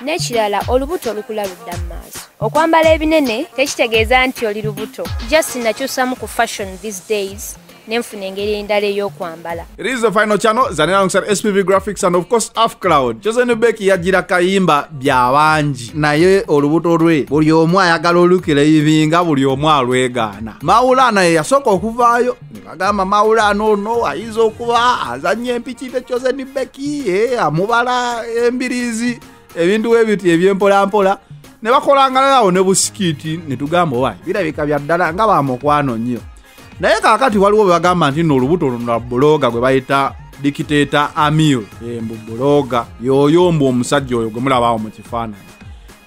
N'ekirala olubuto olukula ludda mu maaso. Okwambala ebinene tekitegeeza nti oli lubuto. Just nakyusamu ku fashion these days. Nenfuna engeri endala ey'okwambala. It is the final channel, Zanera alongside SPV Graphics and of course Afcloud. Chosen Becky yagira kayimba byawangi. Naye olubuto lwe buli omu ayagala olukira yivinga buli omu alwegaana. Maulana ye yasooka okuvaayo. Agamba Maulana ono ayinza okuba azannya empiki te Chosen Becky amubala embirizi ebintu ebiti ebyempolampola. Ne bakolangalawo ne busikiti ne tugamba owaye birabika bya ddala nga bamukwano nnyo. Naye kakati waliwo bagamba nti olubuto luna bloga gwe bayita dictator Amil bloga yoyo mbu omusajja oyo gwe mulabaawo mu kifaananyi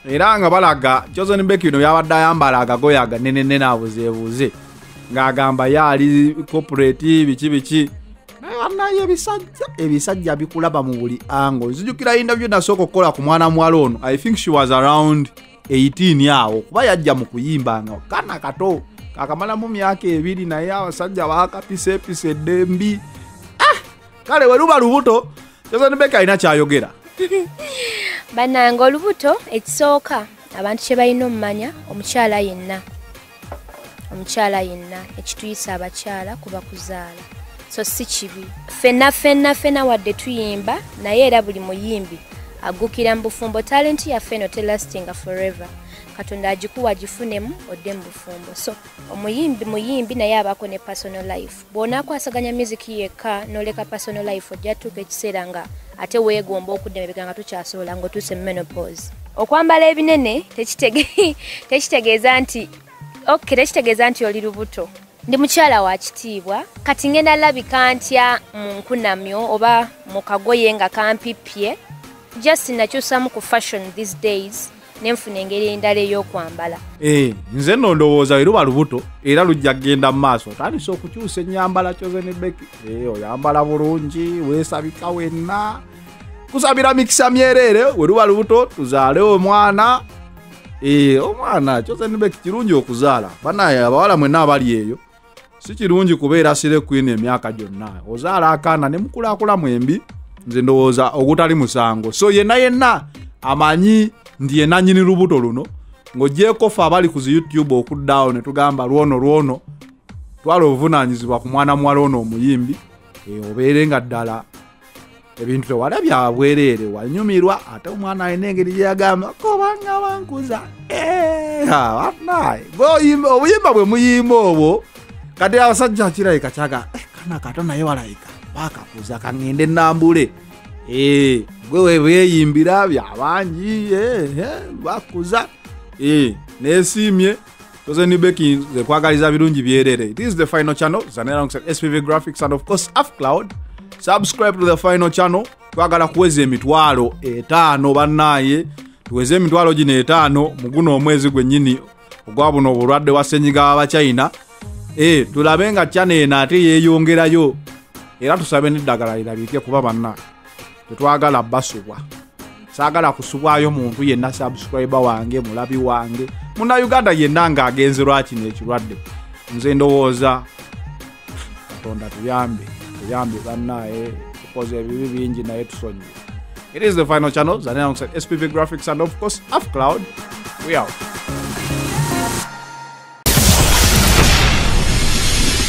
era nga balaga Chosen Becky bino byabadde ayambala agagoye aganenene abuzeebuze ng'agamba yaali corporate biki naye ebisajja bikulaba mu buli ango. Nzijukira interview nasooka okukola ku mwana muwala ono. I think she was around 18 awo kuba yajja mu kuyimba nga kana kato akamala mu myaka 2 naye abasajja baakapise dembi. Kale weruba lubuto Chosen Becky alina kyayogera. Bananga olubuto ekisooka abantu kye balina omumanya omukyala yenna ekituyisa abakyala kuba kuzaala. So si kibi. Fenna wadde tuyimba naye era buli muyimbi agukira mu bufumbo. Talent yaffe no lasting forever. Katonda agikuwa gifunemu odde mu bufumbo. So omuyimbi naye abako ne personal life. Bona kwasaganya music yeka noleka personal life ojja tuka ekiseera nga ate weegomba okuddemebeka nga tukyasobola ng'otuuse mu menopause. Okwambala ebinene tekitegeeza nti oli lubuto. Ndi mukyala wa kitiibwa kati ngenda labika ntya mu nkunamyo oba mu kagoye nga kampipye. Just nakyusamu ku fashion these days. Nenfuna engeri endala ey'okwambala. Nze nno ndowooza weruba lubuto era lujja kgenda mu maaso. Otandise okukyusa ennyambala Chosen Becky. Oyambala bulungi weesabika wenna. Kusabira mikisa myereere weruba lubuto tuzaale omwana. Omwana Chosen Becky kirungi okuzaala. Banaye abawala mwenna abali eyo. Si kirungi kubeera sire queen emyaka gyonna. Ozaala akaana ne mukulakula mwembi. Nze ndowooza ogutali musango. So yenna amanyi ndi yenna nnyini lubuto luno ng'ogyeko ffe abali ku YouTube okuddaawo ne tugamba lwono twala obuvunaanyizibwa ku mwana muwala ono omuyimbi obeere nga ddala ebintu tewala bya bwereere wanyumirwa ate omwana alina engeri gye yagamba kobanga wankuza obuyimba bwe muyimba obwo kati abasajja akirayika kyaga kana kato naye walayika bakakuza kangende nambule gwe weeyimbira byabangi bakuza neesiimye Chosen Becky zekwagaliza birungi byerere. It is the final channel, Zanera alongside SPV Graphics and of course Afcloud. Subscribe to the final channel. Twagala kuweza emitwalo 5 bannaye tuweze emitwalo gino 5 mu guno omwezi gwennyini ogwa buno obulwadde wa ssenyiga w'Abachina. Tulabe nga channel eno ate yeeyongerayo era tusabe n'eddagala lirabike kuba bannaye tetwagala basubwa. Saagala kusubwayo muntu yenna subscriber wange mulabi wange muna Uganda yenna ng'agenze lwakino ekirwadde. Nze ndowooza Katonda tuyambe bannaye tukoze ebibi bingi naye tusonyiwe. It is the final channel, Zanera alongside SPV Graphics and of course Afcloud. We out.